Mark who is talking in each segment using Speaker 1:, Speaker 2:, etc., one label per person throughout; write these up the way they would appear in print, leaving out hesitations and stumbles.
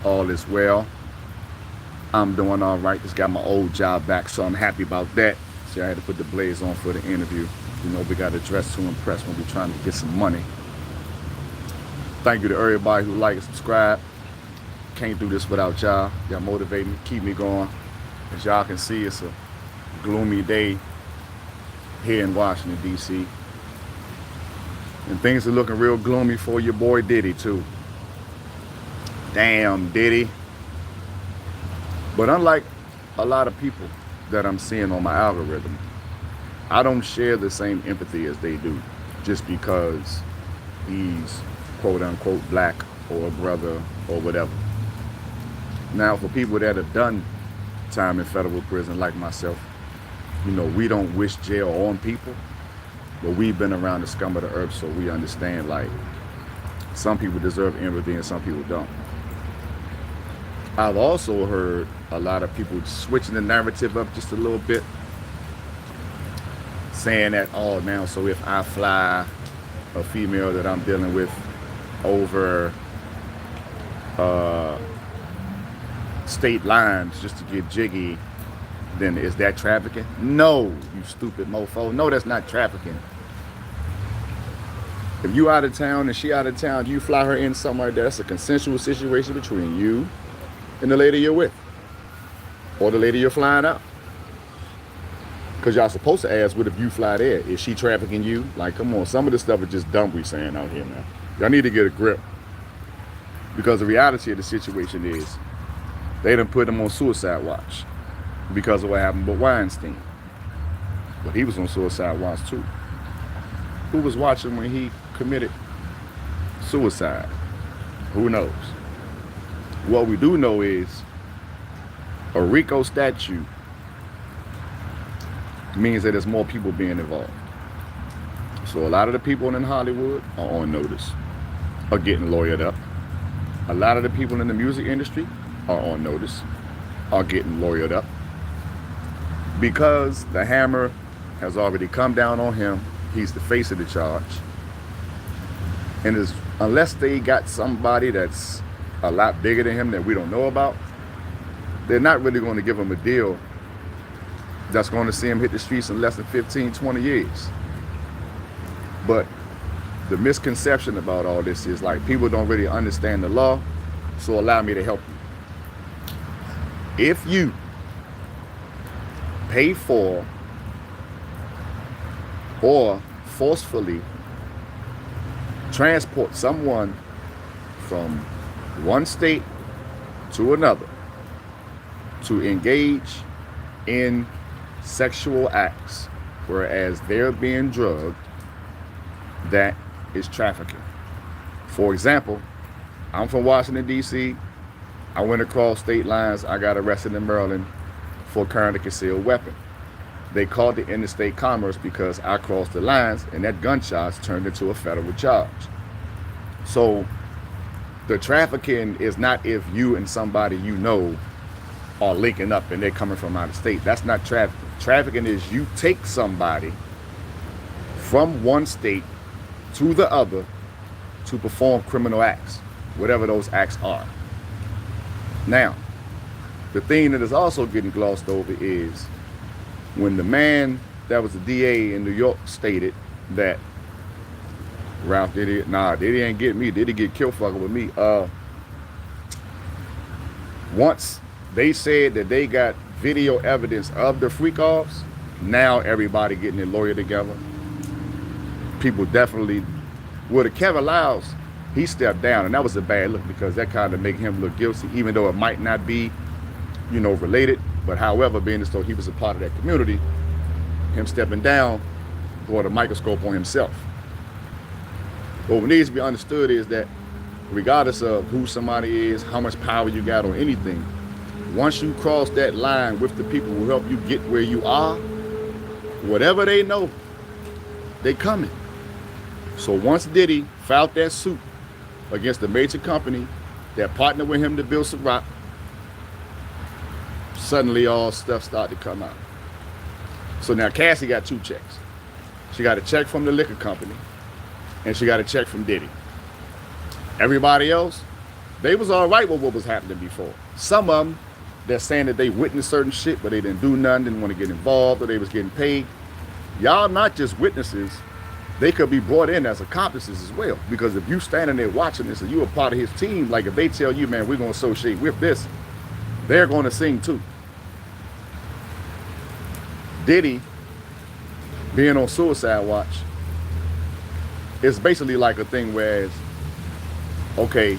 Speaker 1: All is well. I'm doing all right. Just got my old job back, so I'm happy about that. See, I had to put the blaze on for the interview. You know, we got to dress to impress when we're trying to get some money. Thank you to everybody who like and subscribe. Can't do this without y'all. Y'all motivate me, keep me going. As y'all can see, it's a gloomy day here in Washington, D.C. And things are looking real gloomy for your boy Diddy, too. Damn, Diddy. But unlike a lot of people that I'm seeing on my algorithm, I don't share the same empathy as they do just because he's quote unquote black or a brother or whatever. Now, for people that have done time in federal prison like myself, you know, we don't wish jail on people, but we've been around the scum of the earth, so we understand, like, some people deserve empathy and some people don't. I've also heard a lot of people switching the narrative up just a little bit, saying that, oh, now, so if I fly a female that I'm dealing with over state lines just to get jiggy, then is that trafficking? No, you stupid mofo. No, that's not trafficking. If you out of town and she out of town, you fly her in somewhere like that, that's a consensual situation between you and the lady you're with, or the lady you're flying out. Because y'all supposed to ask, what if you fly there? Is she trafficking you? Like, come on, some of this stuff is just dumb we saying out here, man. Y'all need to get a grip. Because the reality of the situation is, they done put him on suicide watch because of what happened with Weinstein. But he was on suicide watch too. Who was watching when he committed suicide? Who knows? What we do know is a RICO statute means that there's more people being involved. So a lot of the people in Hollywood are on notice, are getting lawyered up. A lot of the people in the music industry are on notice, are getting lawyered up. Because the hammer has already come down on him, he's the face of the charge. And unless they got somebody that's a lot bigger than him that we don't know about, they're not really going to give him a deal that's going to see him hit the streets in less than 15, 20 years. But the misconception about all this is, like, people don't really understand the law, so allow me to help you. If you pay for or forcefully transport someone from one state to another to engage in sexual acts, whereas they're being drugged, that is trafficking. For example, I'm from Washington, D.C. I went across state lines. I got arrested in Maryland for carrying a concealed weapon. They called it interstate commerce because I crossed the lines, and that gunshots turned into a federal charge. So the trafficking is not if you and somebody you know are linking up and they're coming from out of state. That's not trafficking. Trafficking is you take somebody from one state to the other to perform criminal acts, whatever those acts are. Now, the thing that is also getting glossed over is when the man that was the DA in New York stated that Ralph Diddy, Diddy ain't get me, Diddy get killed fucking with me. Once they said that they got video evidence of the freak-offs, now everybody getting their lawyer together. People definitely, well, the Kevin Lyles, he stepped down, and that was a bad look because that kind of made him look guilty, even though it might not be, you know, related. But however, being as though he was a part of that community, him stepping down brought a microscope on himself. But what needs to be understood is that regardless of who somebody is, how much power you got on anything, once you cross that line with the people who help you get where you are, whatever they know, they coming. So once Diddy filed that suit against a major company that partnered with him to build some rock, suddenly all stuff started to come out. So now Cassie got two checks. She got a check from the liquor company, and she got a check from Diddy. Everybody else, They was all right with what was happening before. Some of them, they're saying that they witnessed certain shit, but they didn't do nothing, didn't want to get involved, or they was getting paid. Y'all not just witnesses. They could be brought in as accomplices as well. Because if you standing there watching this and you a part of his team, like if they tell you, man, we're going to associate with this, they're going to sing too. Diddy being on suicide watch, it's basically like a thing where, okay,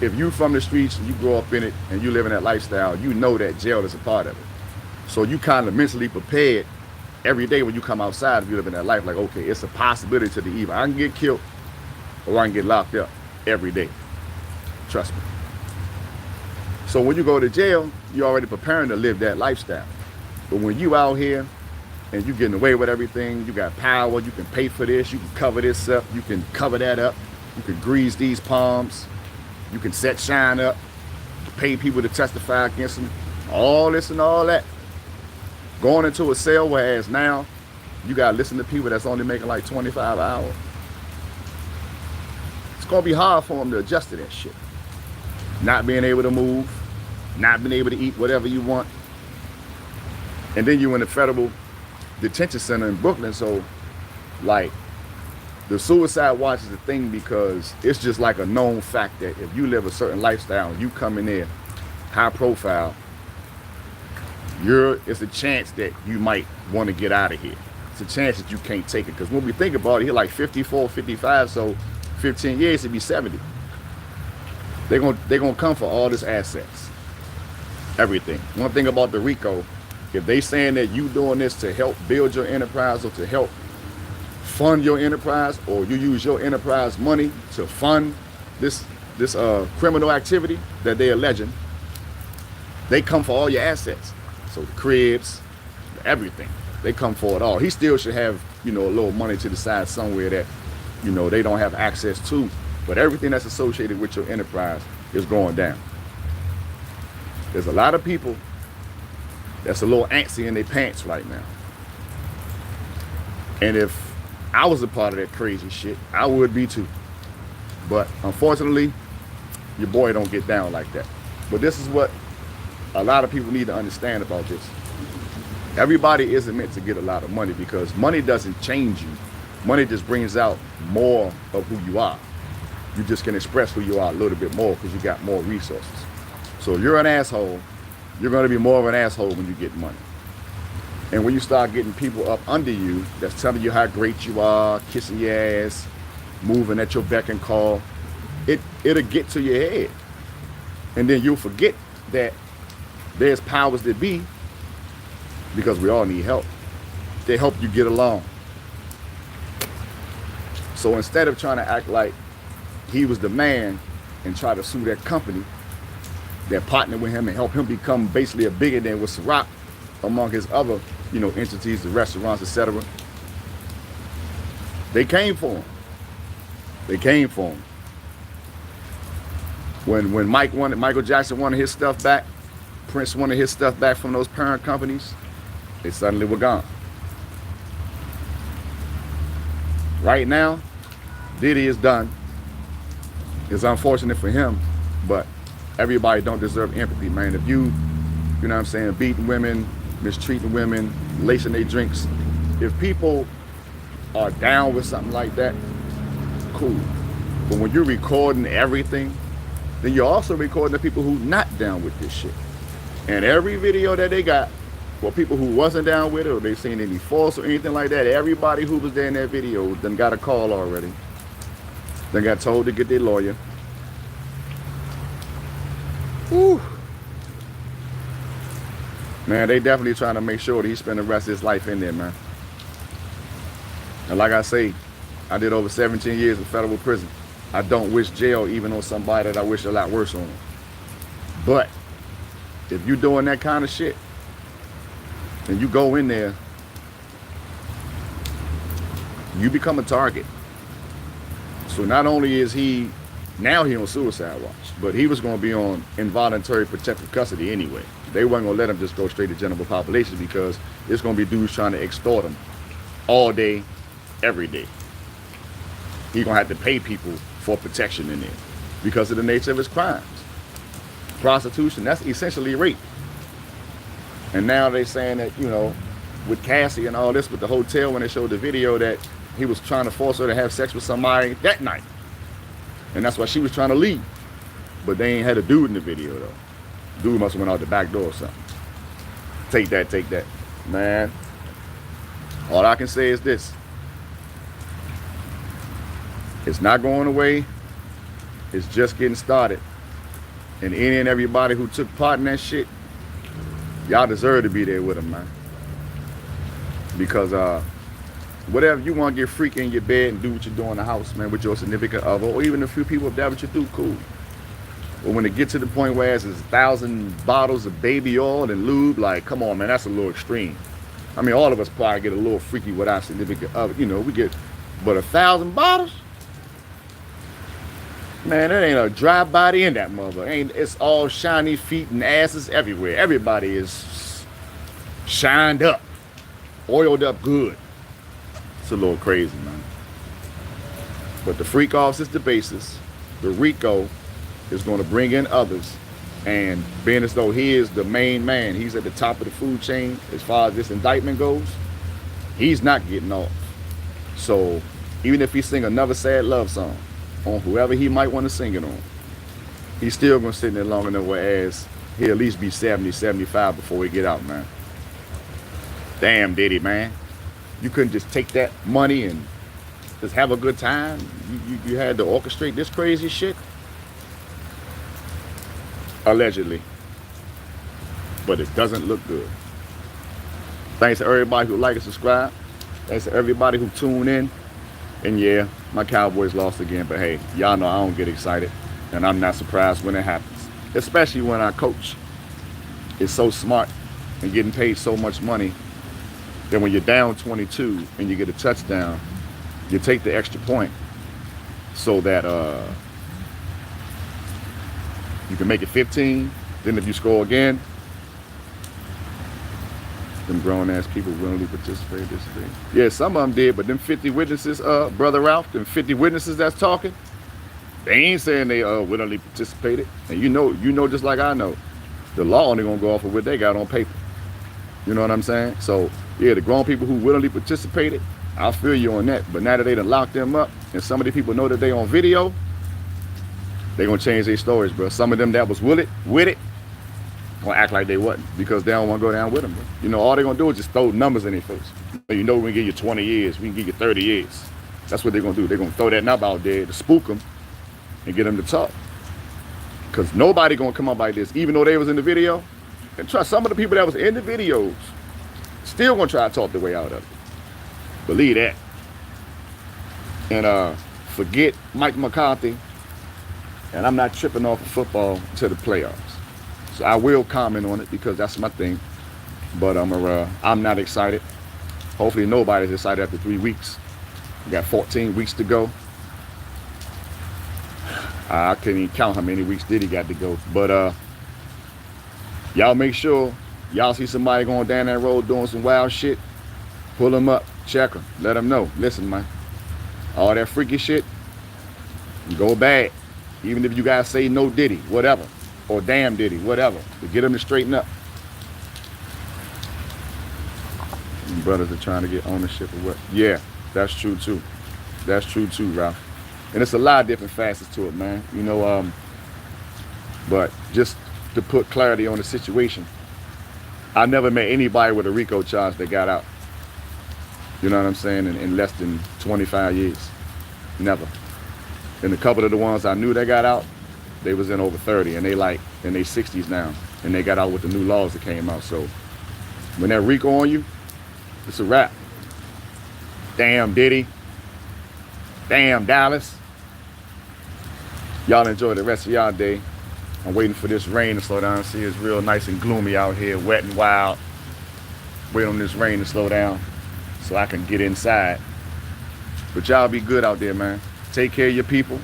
Speaker 1: if you from the streets and you grow up in it and you live in that lifestyle, you know that jail is a part of it. So you kind of mentally prepared every day when you come outside, if you live in that life, like, okay, it's a possibility to the evil. I can get killed or I can get locked up every day. Trust me. So when you go to jail, you're already preparing to live that lifestyle. But when you out here and you getting away with everything, you got power, you can pay for this, you can cover this up, you can cover that up, you can grease these palms, you can set shine up, pay people to testify against them, all this and all that. Going into a cell, whereas now you gotta listen to people that's only making like 25 an hour. It's gonna be hard for them to adjust to that shit. Not being able to move, not being able to eat whatever you want. And then you in the federal detention center in Brooklyn, so like the suicide watch is a thing because it's just like a known fact that if you live a certain lifestyle and you come in there high profile, it's a chance that you might want to get out of here. It's a chance that you can't take it. Because when we think about it, you're like 54, 55, so 15 years, it'd be 70. They're gonna come for all this assets. Everything. One thing about the RICO, if they saying that you doing this to help build your enterprise or to help fund your enterprise, or you use your enterprise money to fund this criminal activity that they're alleging, they come for all your assets. So the cribs, everything, they come for it all. He still should have, a little money to the side somewhere that, they don't have access to. But everything that's associated with your enterprise is going down. There's a lot of people that's a little antsy in their pants right now. And if I was a part of that crazy shit, I would be too. But unfortunately, your boy don't get down like that. But this is what a lot of people need to understand about this. Everybody isn't meant to get a lot of money, because money doesn't change you. Money just brings out more of who you are. You just can express who you are a little bit more because you got more resources. So if you're an asshole, you're going to be more of an asshole when you get money. And when you start getting people up under you that's telling you how great you are, kissing your ass, moving at your beck and call, it'll get to your head. And then you'll forget that there's powers that be, because we all need help. They help you get along. So instead of trying to act like he was the man and try to sue that company that partnered with him and help him become basically a billionaire with Ciroc among his other, entities, the restaurants, etc. They came for him. They came for him. When Michael Jackson wanted his stuff back, Prince wanted his stuff back from those parent companies, they suddenly were gone. Right now, Diddy is done. It's unfortunate for him, but everybody don't deserve empathy, man. If you know what I'm saying, beating women, mistreating women, lacing their drinks, if people are down with something like that, cool. But when you're recording everything, then you're also recording the people who not down with this shit. And every video that they got, for people who wasn't down with it, or they seen any false or anything like that, everybody who was there in that video done got a call already. Then got told to get their lawyer. Whew. Man, they definitely trying to make sure that he spend the rest of his life in there, man. And like I say, I did over 17 years in federal prison. I don't wish jail even on somebody that I wish a lot worse on. But if you doing that kind of shit, and you go in there, you become a target. So not only is he on suicide watch, but he was going to be on involuntary protective custody anyway. They weren't going to let him just go straight to general population, because it's going to be dudes trying to extort him all day, every day. He's going to have to pay people for protection in there. because of the nature of his crimes. Prostitution, that's essentially rape. And now they're saying that, you know, with Cassie and all this with the hotel, when they showed the video, that he was trying to force her to have sex with somebody that night. And that's why she was trying to leave. But they ain't had a dude in the video, though. Dude must have went out the back door or something. Take that. Man, all I can say is this. It's not going away. It's just getting started. And any and everybody who took part in that shit, y'all deserve to be there with them, man. Because whatever you want to get freaky in your bed and do what you do in the house, man, with your significant other, or even a few people, if that's what you do, cool. But when it gets to the point where there's 1,000 bottles of baby oil and lube, like, come on, man, that's a little extreme. I mean, all of us probably get a little freaky with our significant other. You know, we get, but 1,000 bottles? Man, there ain't a dry body in that mother. It's all shiny feet and asses everywhere. Everybody is shined up, oiled up good. It's a little crazy, man. But the freak offs is the basis. The RICO is going to bring in others. And being as though he is the main man, he's at the top of the food chain as far as this indictment goes, he's not getting off. So even if he sing another sad love song on whoever he might want to sing it on, he's still going to sit there long enough whereas he'll at least be 70, 75 before he get out, man. Damn, Diddy, man. You couldn't just take that money and just have a good time? You had to orchestrate this crazy shit? Allegedly. But it doesn't look good. Thanks to everybody who like and subscribe. Thanks to everybody who tuned in. And yeah, my Cowboys lost again, but hey, y'all know I don't get excited. And I'm not surprised when it happens. Especially when our coach is so smart and getting paid so much money that when you're down 22 and you get a touchdown, you take the extra point so that you can make it 15. Then if you score again, them grown ass people willingly participated in this thing. Yeah, some of them did, but them 50 witnesses, Brother Ralph, them 50 witnesses that's talking, they ain't saying they willingly participated. And you know just like I know, the law only gonna go off of what they got on paper. You know what I'm saying? So yeah, the grown people who willingly participated, I'll feel you on that. But now that they done locked them up and some of the people know that they on video, they gonna change their stories, bro. Some of them that was with it, gonna act like they wasn't because they don't wanna go down with them, bro. You know, all they gonna do is just throw numbers in their face. You know, we can give you 20 years, we can give you 30 years. That's what they're gonna do. They're gonna throw that number out there to spook them and get them to talk. Because nobody gonna come up like this, even though they was in the video. And trust, some of the people that was in the videos still gonna try to talk their way out of it. Believe that. And forget Mike McCarthy. And I'm not tripping off of football to the playoffs. So I will comment on it because that's my thing. But I'm not excited. Hopefully nobody's excited after 3 weeks. We got 14 weeks to go. I can't even count how many weeks Diddy got to go. But y'all make sure y'all see somebody going down that road doing some wild shit. Pull them up, check them, let them know. Listen, man, all that freaky shit, go bad. Even if you guys say no Diddy, whatever, or damn Diddy, whatever, to get them to straighten up. And brothers are trying to get ownership of what? Yeah, that's true too. That's true too, Ralph. And it's a lot of different facets to it, man. You know, but just to put clarity on the situation, I never met anybody with a RICO charge that got out. You know what I'm saying? In less than 25 years. Never. And a couple of the ones I knew that got out, they was in over 30 and they like in their 60s now. And they got out with the new laws that came out. So when that RICO on you, it's a wrap. Damn Diddy. Damn Dallas. Y'all enjoy the rest of y'all day. I'm waiting for this rain to slow down. See, it's real nice and gloomy out here, wet and wild. Wait on this rain to slow down so I can get inside. But y'all be good out there, man. Take care of your people.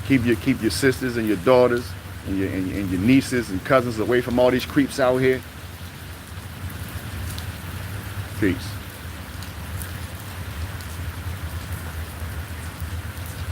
Speaker 1: Keep your sisters and your daughters and your nieces and cousins away from all these creeps out here. Peace.